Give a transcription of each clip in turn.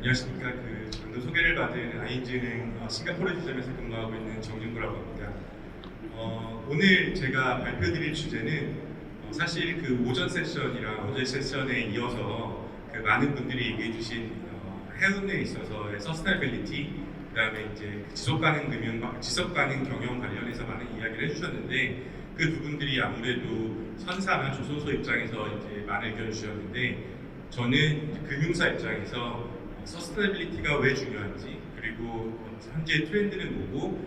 안녕하십니까. 방금 소개를 받은 아이엔지은행 싱가포르 지점에서 근무하고 있는 정진구라고 합니다. 오늘 제가 발표드릴 주제는 사실 오전 세션이랑 어제 세션에 이어서 많은 분들이 얘기해주신 해운에 있어서의 서스테너빌리티, 그다음에 이제 지속 가능 경영 관련해서 많은 이야기를 해주셨는데 그 부분들이 아무래도 선사나 조선소 입장에서 이제 많은 의견을 주셨는데 저는 금융사 입장에서 서스테너빌리티가 왜 중요한지, 그리고 현재 트렌드는 뭐고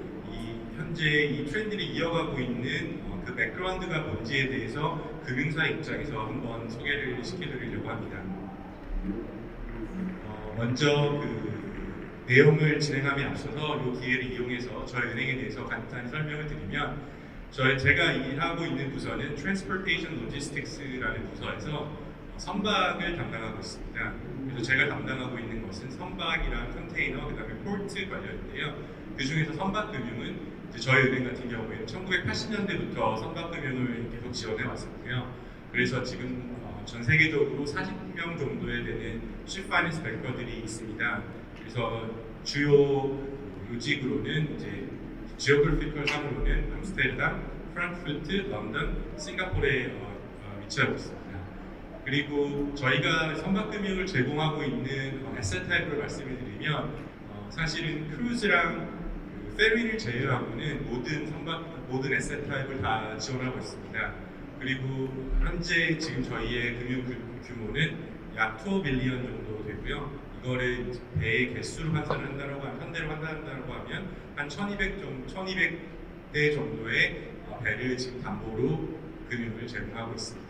현재 이 트렌드를 이어가고 있는 그 백그라운드가 뭔지에 대해서 금융사 입장에서 한번 소개를 시켜드리려고 합니다. 먼저 내용을 진행함에 앞서서 이 기회를 이용해서 저희 은행에 대해서 간단히 설명을 드리면, 제가 일하고 있는 부서는 Transportation Logistics라는 부서에서 선박을 담당하고 있습니다. 그래서 제가 담당하고 있는 것은 선박이랑 컨테이너, 그다음에 포트 관련인데요. 그 중에서 선박금융은 저희 은행 같은 경우에는 1980년대부터 선박금융을 계속 지원해 왔었고요. 그래서 지금 전 세계적으로 40명 정도에 되는 ship finance 뱅커들이 있습니다. 그래서 주요 요직으로는 이제 지오그래피컬 상으로는 암스테르담, 프랑크푸르트, 런던, 싱가포르에 위치하고 있습니다. 그리고 저희가 선박금융을 제공하고 있는 에셋 타입을 말씀을 드리면 사실은 크루즈랑 페리를 제외하고는 모든 에셋 타입을 다 지원하고 있습니다. 그리고 현재 지금 저희의 금융 규모는 약 2 빌리언 정도 되고요. 이거를 배의 개수로 환산한다고 하면 한 1200대 정도의 배를 지금 담보로 금융을 제공하고 있습니다.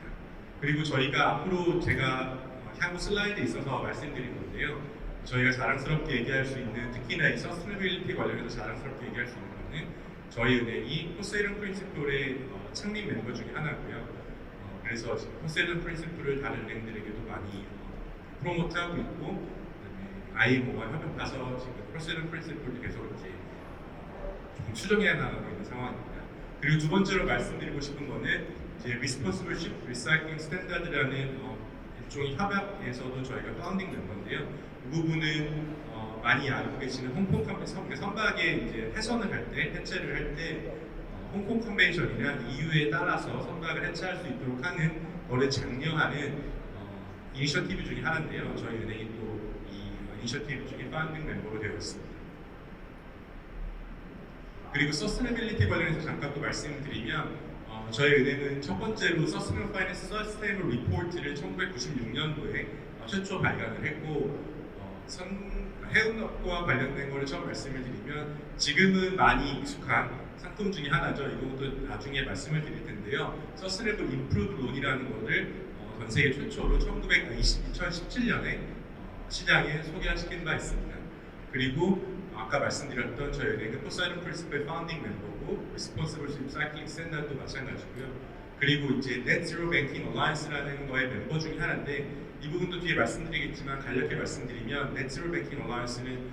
그리고 저희가 앞으로 제가 향후 슬라이드에 있어서 말씀드릴 건데요. 저희가 자랑스럽게 얘기할 수 있는, 특히나 이 서스테너빌리티 관련해서 자랑스럽게 얘기할 수 있는 것은 저희 은행이 포세이돈 프린시플의 창립 멤버 중에 하나고요. 그래서 지금 포세이돈 프린시플을 다른 은행들에게도 많이 프로모트하고 있고, IMO와 협업해서 지금 포세이돈 프린시플을 계속 이제 조금 수정해 나가고 있는 상황입니다. 그리고 두 번째로 말씀드리고 싶은 거는 이제 Responsible Ship Recycling Standard라는 일종의 협약에서도 저희가 파운딩 멤버인데요. 이 부분은 많이 알고 계시는 홍콩 선박에 이제 해선을 할 때, 해체를 할 때 홍콩 컨벤션이나 EU에 따라서 선박을 해체할 수 있도록 하는 거를 장려하는 이니셔티브 중에 하나인데요. 저희 은행이 또 이 이니셔티브 중에 파운딩 멤버로 되어 있습니다. 그리고 서스테너빌리티 관련해서 잠깐 또 말씀을 드리면 저희 은행은 첫 번째로 서스테너블 파이낸스 서스테이너블 리포트를 1996년도에 최초 발간을 했고, 해운업과 관련된 거를 처음 말씀을 드리면 지금은 많이 익숙한 상품 중에 하나죠. 이것도 나중에 말씀을 드릴 텐데요. 서스테이너블 임프루브 론이라는 거를 전 세계 최초로 2017년에 시장에 소개시킨 바 있습니다. 그리고 아까 말씀드렸던 저희 은행은 포세이돈 프린시플 파운딩 멤버고 Responsible Ship Recycling Standard도 마찬가지고요. 그리고 이제 Net Zero Banking Alliance라는 거의 멤버 중에 하나인데, 이 부분도 뒤에 말씀드리겠지만 간략히 말씀드리면 Net Zero Banking Alliance는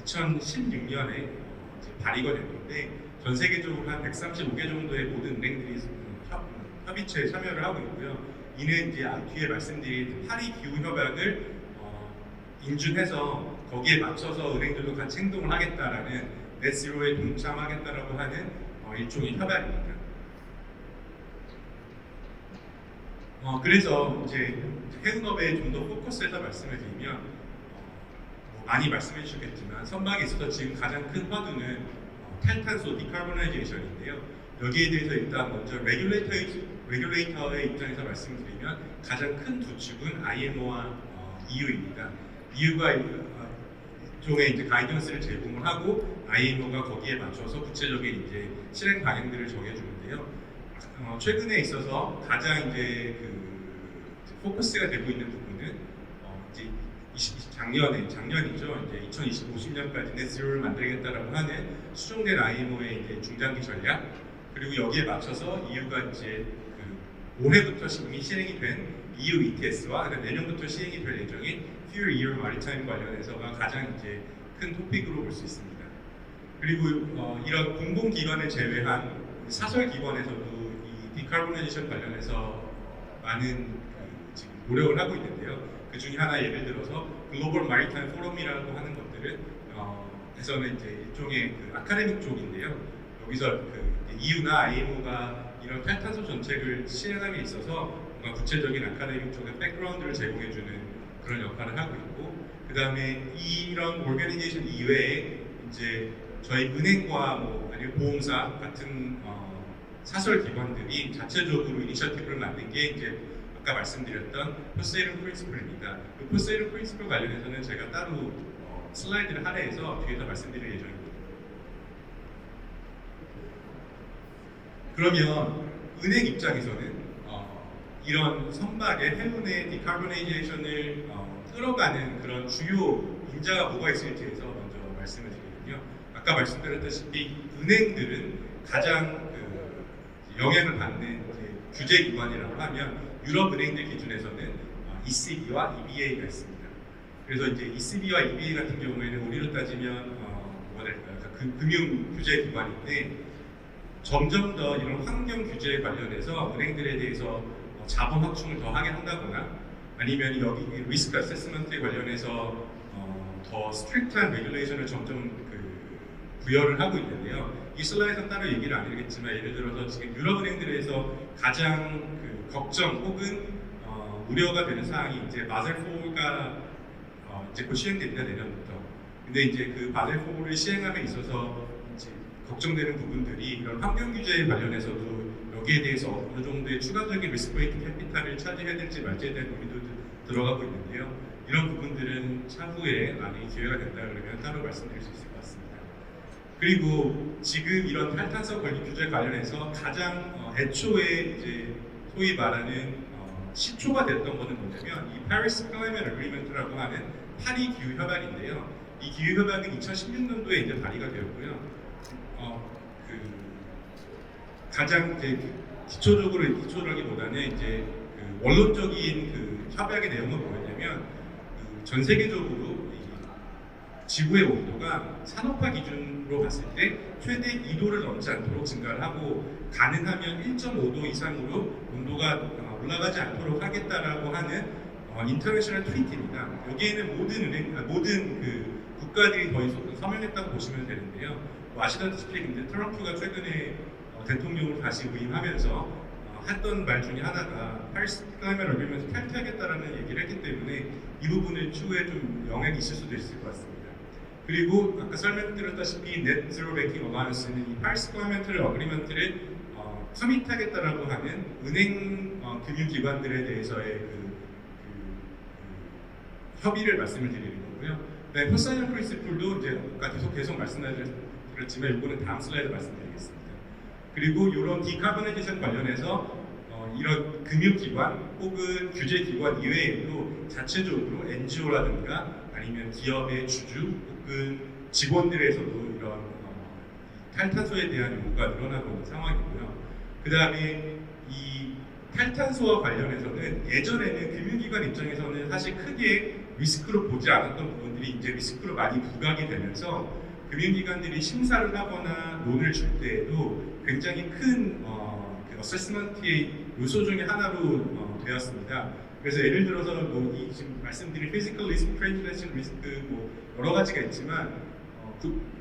2016년에 발의가 됐는데 전 세계적으로 한 135개 정도의 모든 은행들이 협의체에 참여를 하고 있고요. 이는 이제 뒤에 말씀드린 파리 기후 협약을 인준해서 거기에 맞춰서 은행들도 같이 행동을 하겠다라는 넷지로에 동참하겠다라고 하는 일종의 협약입니다. 그래서 이제 해운업에 좀 더 포커스해서 말씀을 드리면 많이 말씀해 주셨겠지만 선박에 있어서 지금 가장 큰 화두는 탈탄소 디카보나이제이션인데요. 여기에 대해서 일단 먼저 레귤레이터의 입장에서 말씀드리면 가장 큰 두 축은 IMO와 EU입니다. EU가 일종의 이제 가이던스를 제공을 하고 IMO가 거기에 맞춰서 구체적인 이제 실행 방향들을 정해주는데요. 최근에 있어서 가장 이제 포커스가 되고 있는 부분은 이제 작년이죠. 이제 2050년까지 넷지로를 만들겠다라고 하는 수정된 IMO의 이제 중장기 전략, 그리고 여기에 맞춰서 EU가 이제 올해부터 이미 실행이 된 EU ETS와 내년부터 시행이 될 예정인 Fuel EU Maritime 관련해서가 가장 이제 큰 토픽으로 볼 수 있습니다. 그리고 이런 공공기관을 제외한 사설기관에서도 이 디카보나이제이션 관련해서 많은 지금 노력을 하고 있는데요. 그 중에 하나 예를 들어서 글로벌 마리타임 포럼이라고 하는 것들은 에서는 이제 일종의 그 아카데믹 쪽인데요. 여기서 그 EU나 IMO가 이런 탈탄소 정책을 시행함에 있어서 뭔가 구체적인 아카데믹 쪽의 백그라운드를 제공해주는 그런 역할을 하고 있고, 그 다음에 이런 오르가니제이션 이외에 이제 저희 은행과 뭐 아니면 보험사 같은 사설 기관들이 자체적으로 이니셔티브를 만든 게 이제 아까 말씀드렸던 포세이런 프린시플입니다. 그 포세이런 프린시플 관련해서는 제가 따로 슬라이드를 할애해서 뒤에서 말씀드릴 예정입니다. 그러면 은행 입장에서는 이런 선박의 해운의 디카보네이제이션을 끌어가는 그런 주요 인자가 뭐가 있을지에 대해서 먼저 말씀을 드리거든요. 아까 말씀드렸다시피 은행들은 가장 영향을 받는 규제 기관이라고 하면 유럽 은행들 기준에서는 ECB와 EBA가 있습니다. 그래서 이제 ECB와 EBA 같은 경우에는 우리로 따지면 뭐가 될까요? 금융 규제 기관인데 점점 더 이런 환경 규제에 관련해서 은행들에 대해서 자본 확충을 더 하게 한다거나 아니면 여기 리스크 어세스먼트에 관련해서 더 스트릭트한 레귤레이션을 점점 부여를 하고 있는데요. 이 슬라이드에서 따로 얘기를 안 하겠지만 예를 들어서 지금 유럽 은행들에서 가장 걱정 혹은 우려가 되는 사항이 이제 바젤 4가 이제 곧 시행됩니다, 내년부터. 근데 이제 그 바젤 4를 시행함에 있어서 이제 걱정되는 부분들이 이런 환경 규제에 관련해서도 여기에 대해서 어느 정도의 추가적인 리스크웨이트 캐피탈을 차지해야 될지 말지에 대한 고민도 들어가고 있는데요. 이런 부분들은 차후에 만약에 기회가 된다 그러면 따로 말씀드릴 수 있을 것 같습니다. 그리고 지금 이런 탈탄소 관리 규제 관련해서 가장 애초에 이제 소위 말하는 시초가 됐던 것은 뭐냐면 이 파리스 클라이밋 어그리먼트라고 하는 파리 기후 협약인데요. 이 기후 협약은 2016년도에 이제 발의가 되었고요. 가장 이제 기초라기보다는 이제 원론적인 협약의 내용은 뭐였냐면 전 세계적으로 지구의 온도가 산업화 기준으로 봤을 때 최대 2도를 넘지 않도록 증가를 하고 가능하면 1.5도 이상으로 온도가 올라가지 않도록 하겠다라고 하는 인터내셔널 트리티입니다. 여기에는 모든 국가들이 거의 서명했다고 보시면 되는데요. 아시다시피 근데 트럼프가 최근에 대통령으로 다시 부임하면서 했던 말 중에 하나가 파리스 클라이밋 어그리먼트 탈퇴하겠다라는 얘기를 했기 때문에 이 부분을 추후에 좀 영향이 있을 수도 있을 것 같습니다. 그리고 아까 설명드렸다시피 넷 제로 뱅킹 어바이언스는 이 파리스 클라이밋 어그리먼트를 커밋하겠다라고 하는 은행 금융기관들에 대해서의 협의를 말씀을 드리는 거고요. 네, 포사이언 프린시플도 이제 아까 계속 말씀드렸지만 이거는 다음 슬라이드 말씀드리겠습니다. 그리고 이런 디카보네이션 관련해서 이런 금융기관 혹은 규제기관 이외에도 자체적으로 NGO라든가 아니면 기업의 주주 혹은 직원들에서도 이런 탈탄소에 대한 요구가 늘어나고 있는 상황이고요. 그 다음에 이 탈탄소와 관련해서는 예전에는 금융기관 입장에서는 사실 크게 리스크로 보지 않았던 부분들이 이제 리스크로 많이 부각이 되면서 금융기관들이 심사를 하거나 론을 줄 때에도 굉장히 큰 어세스먼트의 요소 중에 하나로 되었습니다. 그래서 예를 들어서 지금 말씀드린 피지컬 리스크, 트랜지션 리스크 여러 가지가 있지만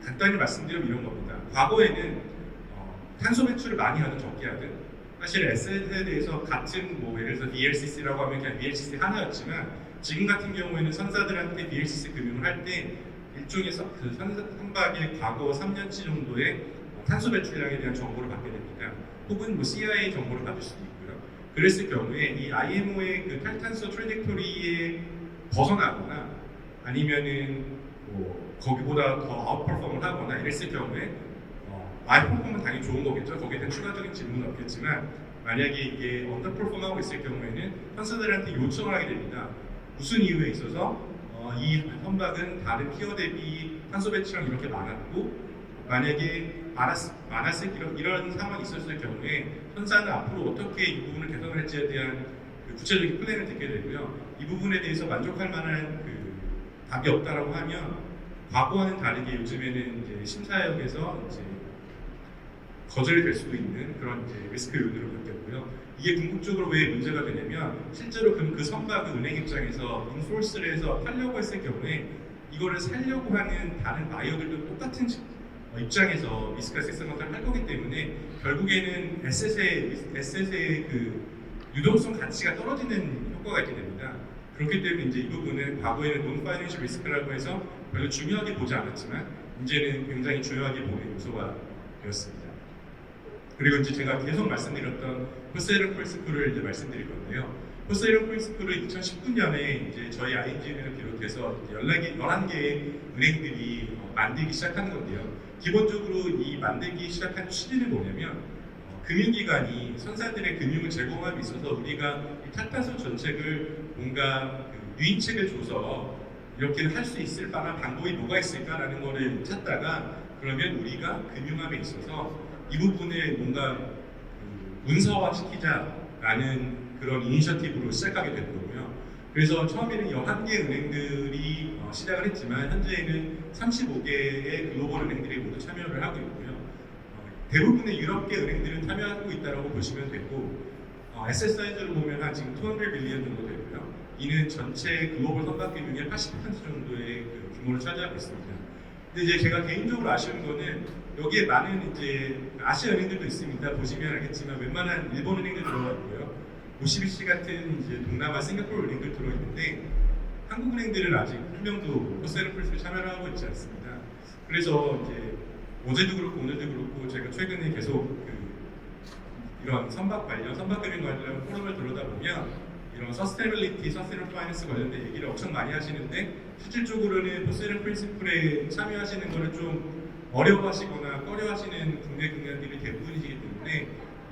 간단히 말씀드리면 이런 겁니다. 과거에는 탄소 배출을 많이 하든 적게 하든 사실 에셋에 대해서 같은 예를 들어서 VLCC라고 하면 그냥 VLCC 하나였지만 지금 같은 경우에는 선사들한테 VLCC 금융을 할 때 일종의 선박의 과거 3년치 정도의 탄소 배출량에 대한 정보를 받게 됩니다. 혹은 CIA 정보를 받을 수도 있고요. 그랬을 경우에 이 IMO의 탈탄소 트래젝토리에 벗어나거나 아니면은 거기보다 더 아웃퍼폼을 하거나 이랬을 경우에 아웃퍼폼은 당연히 좋은 거겠죠. 거기에 대한 추가적인 질문은 없겠지만 만약에 이게 언더퍼폼하고 있을 경우에는 선수들한테 요청을 하게 됩니다. 무슨 이유에 있어서 이 선박은 다른 피어 대비 탄소 배출량 이렇게 많았고 만약에 많았을 이런 상황이 있었을 경우에 선사는 앞으로 어떻게 이 부분을 개선할지에 대한 구체적인 플랜을 듣게 되고요. 이 부분에 대해서 만족할 만한 답이 없다라고 하면 과거와는 다르게 요즘에는 이제 심사역에서 이제 거절될 수도 있는 그런 이제 리스크 요인으로 바뀌었고요. 이게 궁극적으로 왜 문제가 되냐면 실제로 그럼 그 선박 은행 입장에서 인포스를 해서 팔려고 했을 경우에 이거를 살려고 하는 다른 바이어들도 똑같은 입장에서 리스크 세스먼트를 할 거기 때문에 결국에는 에셋의 그 유동성 가치가 떨어지는 효과가 있게 됩니다. 그렇기 때문에 이제 이 부분은 과거에는 논 파이낸셜 리스크라고 해서 별로 중요하게 보지 않았지만 이제는 굉장히 중요하게 보는 요소가 되었습니다. 그리고 이제 제가 계속 말씀드렸던 포세이런 프린시플을 이제 말씀드릴 건데요. 포세이런 프린시플을 2019년에 이제 저희 ING를 비롯해서 11개의 은행들이 만들기 시작하는 건데요. 기본적으로 이 만들기 시작한 취지는 뭐냐면 금융기관이 선사들의 금융을 제공함에 있어서 우리가 이 탈탄소 정책을 뭔가 유인책을 줘서 이렇게 할 수 있을 만한 방법이 뭐가 있을까라는 거를 찾다가 그러면 우리가 금융함에 있어서 이 부분을 뭔가 문서화시키자라는 그런 이니셔티브로 시작하게 된 거고요. 그래서 처음에는 11개 은행들이 시작을 했지만 현재는 35개의 글로벌 은행들이 모두 참여를 하고 있고요. 대부분의 유럽계 은행들은 참여하고 있다고 보시면 되고 에셋 사이즈로 보면 한 지금 200 빌리언 정도 되고요. 이는 전체 글로벌 선박 비중의 80% 정도의 그 규모를 차지하고 있습니다. 근데 이제 제가 개인적으로 아쉬운 거는 여기에 많은 이제 아시아 은행들도 있습니다. 보시면 알겠지만 웬만한 일본 은행들 들어가 있고요. OCBC 같은 이제 동남아 싱가포르 은행들 들어 있는데 한국 은행들은 아직 한 명도 포세이런 프린시플에 참여를 하고 있지 않습니다. 그래서 이제 어제도 그렇고 오늘도 그렇고 제가 최근에 계속 이런 선박 금융 관련 포럼을 들어다 보면 이런 서스테이너빌리티, 서스테이너 파이낸스 관련된 얘기를 엄청 많이 하시는데 실질적으로는 포세이런 프린시플에 참여하시는 거를 좀 어려워하시거나 꺼려하시는 국내 금융들이 대부분이시기 때문에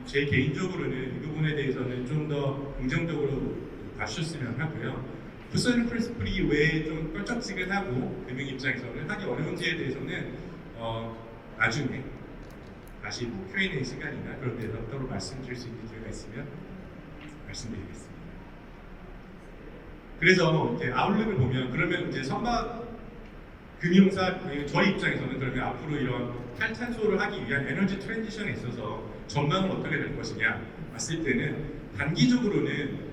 제 개인적으로는 이 부분에 대해서는 좀 더 긍정적으로 봐주셨으면 하고요. 포세이런 프린시플이 왜 좀 껄쩍지근하고 금융 입장에서는 하기 어려운지에 대해서는 나중에 다시 Q&A 시간이나 그런 데서 따로 말씀드릴 수 있는 기회가 있으면 말씀드리겠습니다. 그래서 이제 아웃룩을 보면 그러면 이제 선박 금융사 저희 입장에서는 그러면 앞으로 이런 탈탄소를 하기 위한 에너지 트랜지션에 있어서 전망은 어떻게 될 것이냐 봤을 때는 단기적으로는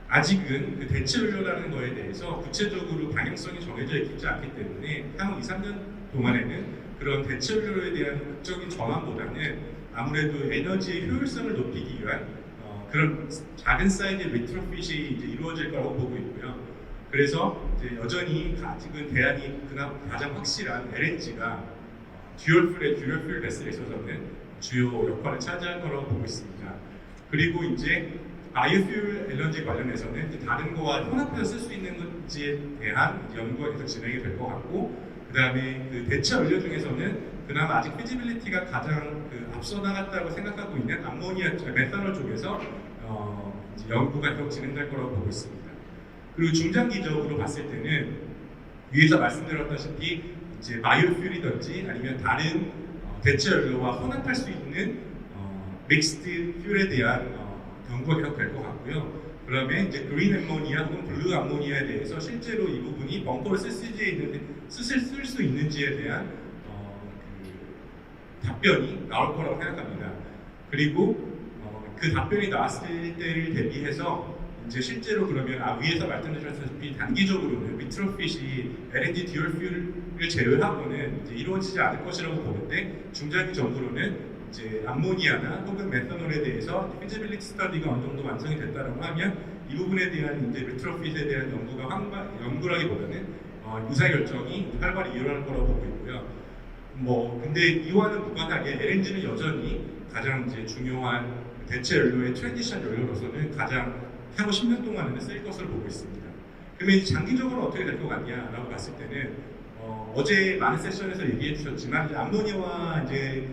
아직은 그 대체 연료라는 거에 대해서 구체적으로 방향성이 정해져 있지 않기 때문에 향후 2, 3년 동안에는 그런 대체 연료에 대한 극적인 전환보다는 아무래도 에너지의 효율성을 높이기 위한 그런 작은 사이즈의 리트로핏이 이제 이루어질 거라고 보고 있고요. 그래서 이제 여전히 아직은 대안이 그나마 가장 확실한 LNG가 듀얼 베슬에 있어서는 주요 역할을 차지할 거라고 보고 있습니다. 그리고 이제 바이오퓨얼 에너지 관련해서는 이제 다른 거와 혼합해서 쓸 수 있는 건지에 대한 연구가 계속 진행이 될 것 같고, 그 다음에 그 대체 연료 중에서는 그나마 아직 피지빌리티가 가장 앞서 나갔다고 생각하고 있는 암모니아, 메탄올 쪽에서 이제 연구가 계속 진행될 거라고 보고 있습니다. 그리고 중장기적으로 봤을 때는 위에서 말씀드렸다시피 이제 바이오퓨얼이든지 아니면 다른 대체 연료와 혼합할 수 있는 믹스드 퓨얼에 대한 연구가 계속 될 것 같고요. 그다음에 이제 그린 암모니아 혹은 블루 암모니아에 대해서 실제로 이 부분이 벙커를 쓸 수 있는지에 대한 답변이 나올 거라고 생각합니다. 그리고 그 답변이 나왔을 때를 대비해서 이제 실제로 그러면 위에서 말씀드렸다시피 단기적으로는 리트로핏이 LNG 듀얼 퓨얼을 제외하고는 이제 이루어지지 않을 것이라고 보는데 중장기적으로는 이제 암모니아나 혹은 메탄올에 대해서 피지빌리티 스터디가 어느 정도 완성이 됐다고 하면 이 부분에 대한 이제 리트로핏에 대한 연구라기보다는 의사결정이 활발히 일어날 거라고 보고 있고요. 근데 이와는 무관하게 LNG는 여전히 가장 이제 중요한 대체 연료의 트랜지션 연료로서는 가장 향후 10년 동안에는 쓸 것으로 보고 있습니다. 그러면 이제 장기적으로 어떻게 될 것 같냐라고 봤을 때는 어제 많은 세션에서 얘기해 주셨지만 암모니아와 이제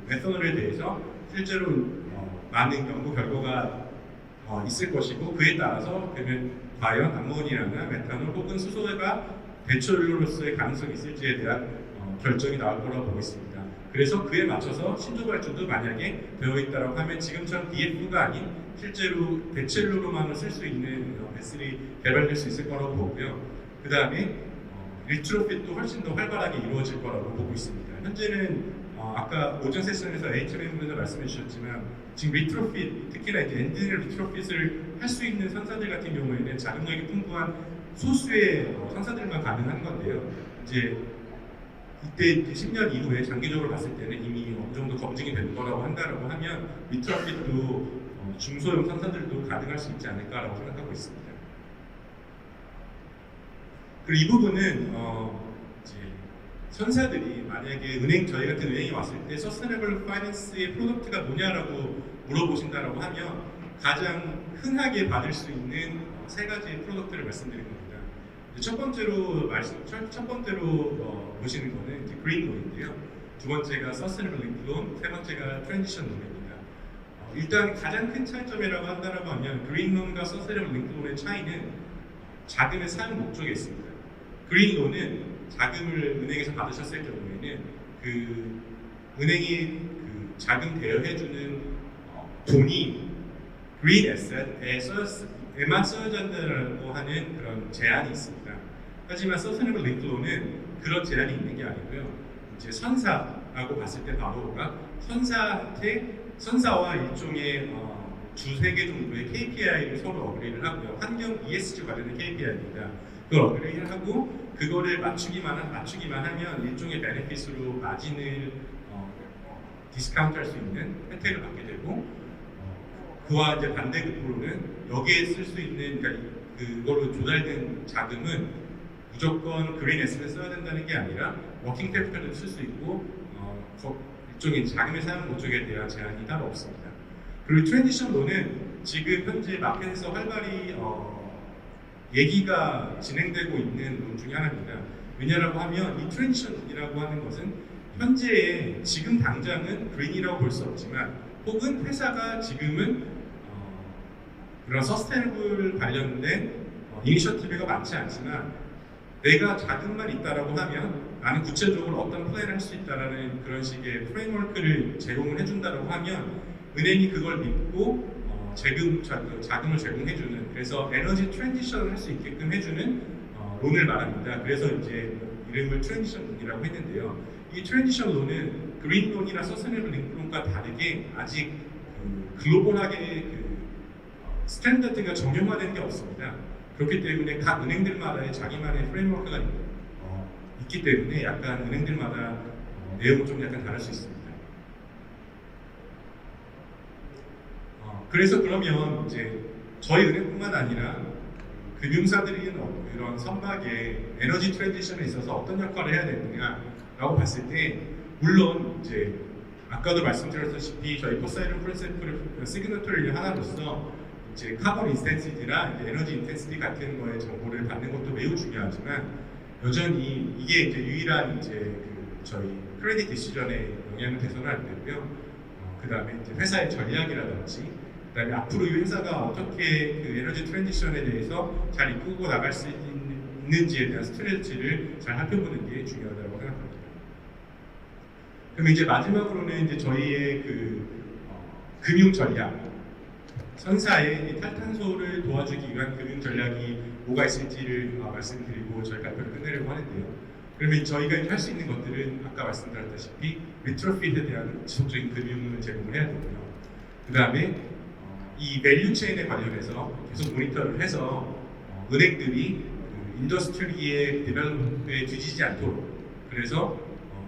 메탄올에 대해서 실제로 많은 연구 결과가 있을 것이고 그에 따라서 그러면 과연 암모니아나 메탄올 혹은 수소가 대체 연료로서의 가능성이 있을지에 대한 결정이 나올 거라고 보고 있습니다. 그래서 그에 맞춰서 신조 발전도 만약에 되어 있다고 하면 지금처럼 DF가 아닌 실제로 대체 연료로만을 쓸 수 있는 베슬이 개발될 수 있을 거라고 보고요. 그 다음에 리트로핏도 훨씬 더 활발하게 이루어질 거라고 보고 있습니다. 현재는 아까 오전 세션에서 H맨분도 말씀해 주셨지만 지금 리트로핏, 특히나 이제 엔진을 리트로핏을 할 수 있는 선사들 같은 경우에는 자금력이 풍부한 소수의 선사들만 가능한 건데요. 이제 이때 이제 10년 이후에 장기적으로 봤을 때는 이미 어느 정도 검증이 된 거라고 한다라고 하면 리트로핏도 중소형 선사들도 가능할 수 있지 않을까라고 생각하고 있습니다. 그리고 이 부분은 이제 선사들이 만약에 저희 같은 은행이 왔을 때 서스테이너블 파이낸스의 프로덕트가 뭐냐라고 물어보신다라고 하면 가장 흔하게 받을 수 있는 세 가지 프로덕트를 말씀드린 겁니다. 첫 번째로 보시는 거는 이제 그린 론인데요. 두 번째가 서스테이너블 링크 론, 세 번째가 트랜지션 론입니다. 일단 가장 큰 차이점이라고 한다라고 하면 그린 론과 서스테이너블 링크 론의 차이는 자금의 사용 목적에 있습니다. 그린 론은 자금을 은행에서 받으셨을 경우에는 그 은행이 그 자금 대여해주는 돈이 그린 에셋에만 써야 한다고 하는 그런 제한이 있습니다. 하지만 서스테이너블 링크 론은 그런 제한이 있는 게 아니고요. 이제 선사라고 봤을 때 바로가 선사와 일종의 두세 개 정도의 KPI를 서로 어그리를 하고요. 환경 ESG 관련된 KPI입니다. 그걸 어그리를 하고 그거를 맞추기만 하면 일종의 베네핏으로 마진을 디스카운트할 수 있는 혜택을 받게 되고 그와 이제 반대급부로는 여기에 쓸 수 있는 그러니까 그걸로 조달된 자금은 무조건 그린 에셋에 써야 된다는 게 아니라 워킹 캐피탈도 쓸 수 있고 일종의 자금의 사용 목적에 대한 제한이 따로 없습니다. 그리고 트랜지션 론은 지금 현재 마켓에서 활발히 얘기가 진행되고 있는 론 중에 하나입니다. 왜냐라고 하면 이 트랜지션이라고 하는 것은 현재 지금 당장은 그린이라고 볼 수 없지만 혹은 회사가 지금은 그런 서스테이너블 관련된 이니셔티브가 많지 않지만 내가 자금만 있다라고 하면 나는 구체적으로 어떤 플랜을 할 수 있다라는 그런 식의 프레임워크를 제공을 해준다라고 하면 은행이 그걸 믿고 자금을 제공해주는 그래서 에너지 트랜지션을 할 수 있게끔 해주는 론을 말합니다. 그래서 이제 이름을 트랜지션 론이라고 했는데요. 이 트랜지션 론은 그린 론이나 서스테이너블 링크 론과 다르게 아직 글로벌하게 스탠다드가 정형화된 게 없습니다. 그렇기 때문에 각 은행들마다의 자기만의 프레임워크가 있기 때문에 약간 은행들마다 내용은 좀 약간 다를 수 있습니다. 그래서 그러면 이제 저희 은행뿐만 아니라 금융사들이 이런 선박의 에너지 트랜지션에 있어서 어떤 역할을 해야 되느냐라고 봤을 때 물론 이제 아까도 말씀드렸다시피 저희 포사이런 프린시플 시그너터리 하나로서 이제 카본 인텐시티나 에너지 인텐시티 같은 거에 정보를 받는 것도 매우 중요하지만 여전히 이게 이제 유일한 이제 저희 크레딧 디시전에 영향을 돼서는 안 되고요. 그 다음에 이제 회사의 전략이라든지 그다음에 앞으로 이 회사가 어떻게 그 에너지 트랜지션에 대해서 잘 이끌고 나갈 수 있는지에 대한 스트레치를 잘 살펴보는 게 중요하다고 생각합니다. 그럼 이제 마지막으로는 이제 저희의 금융 전략, 선사의 탈탄소를 도와주기 위한 금융 전략이 뭐가 있을지를 말씀드리고 저희 발표를 끝내려고 하는데요. 그러면 저희가 할 수 있는 것들은 아까 말씀드렸다시피 리트로핏에 대한 지속적인 금융을 제공을 해야 되고요. 그 다음에 이 밸류 체인에 관련해서 계속 모니터를 해서 은행들이 인더스트리의 디벨롭에 뒤지지 않도록 그래서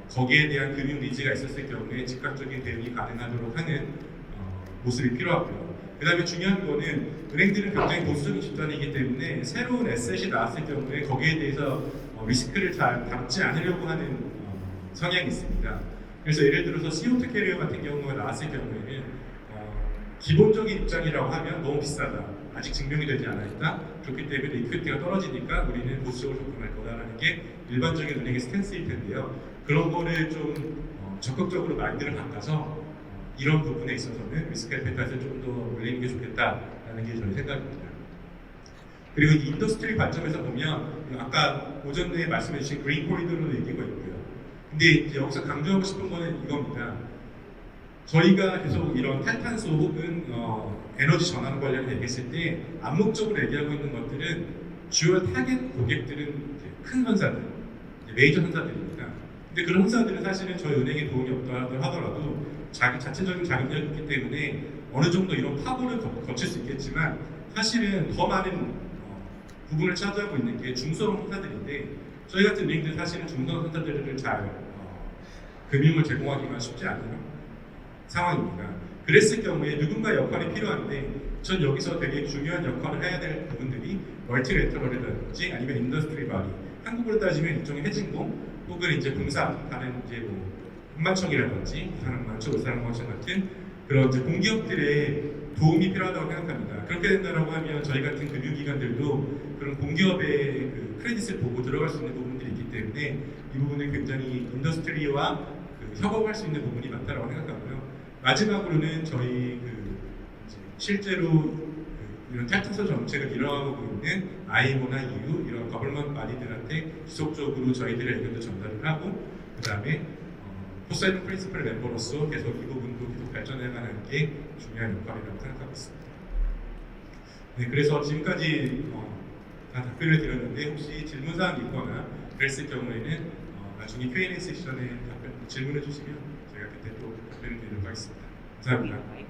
거기에 대한 금융 니즈가 있었을 경우에 즉각적인 대응이 가능하도록 하는 모습이 필요하고요. 그 다음에 중요한 거는 은행들은 굉장히 보수적인 집단이기 때문에 새로운 에셋이 나왔을 경우에 거기에 대해서 리스크를 잘 담지 않으려고 하는 성향이 있습니다. 그래서 예를 들어서 CO2 캐리어 같은 경우가 나왔을 경우에는 기본적인 입장이라고 하면 너무 비싸다. 아직 증명이 되지 않아 있다. 그렇기 때문에 리퀴디티가 떨어지니까 우리는 보수적으로 접근할 거다라는 게 일반적인 은행의 스탠스일 텐데요. 그런 거를 좀 적극적으로 마인드를 바꿔서 이런 부분에 있어서는 리스크 애피타이트를 좀 더 올리는 게 좋겠다라는 게 저희 생각입니다. 그리고 인더스트리 관점에서 보면 아까 오전에 말씀해 주신 그린 코리도로 얘기가 있고요. 근데 이제 여기서 강조하고 싶은 거는 이겁니다. 저희가 계속 이런 탈탄소 혹은 에너지 전환 관련 얘기했을 때 암묵적으로 얘기하고 있는 것들은 주요 타겟 고객들은 큰 현사들, 메이저 현사들입니다. 근데 그런 회사들은 사실은 저희 은행에 도움이 없다 하더라도 자기 자체적인 자금력이 있기 때문에 어느 정도 이런 파고를 거칠 수 있겠지만 사실은 더 많은 부분을 차지하고 있는 게 중소형 회사들인데 저희 같은 은행들 사실은 중소형 회사들을 잘 금융을 제공하기가 쉽지 않은 상황입니다. 그랬을 경우에 누군가 역할이 필요한데 전 여기서 되게 중요한 역할을 해야 될 부분들이 멀티레터럴이라든지 아니면 인더스트리 바디, 한국으로 따지면 일종의 해진공 혹은 이제 공사, 다른 이제 뭐 한만청이라든지 부산항만청, 울산항만청 같은 그런 이제 공기업들의 도움이 필요하다고 생각합니다. 그렇게 된다라고 하면 저희 같은 금융기관들도 그런 공기업의 그 크레딧을 보고 들어갈 수 있는 부분들이 있기 때문에 이 부분은 굉장히 인더스트리와 그 협업할 수 있는 부분이 많다라고 생각하고요. 마지막으로는 저희 그 이제 실제로 이런 탈탄소 정책을 이뤄가고 있는 IMO나 EU 이런 거벌먼트 바디들한테 지속적으로 저희들의 의견도 전달을 하고 그 다음에 포사이돈 프린시플 멤버로서 계속 이 부분도 계속 발전해가는 게 중요한 역할이라고 생각하고 있습니다. 네, 그래서 지금까지 다 답변을 드렸는데 혹시 질문사항이 있거나 그랬을 경우에는 나중에 Q&A 세션에 질문해 주시면 제가 그때 또 답변을 드리도록 하겠습니다. 감사합니다.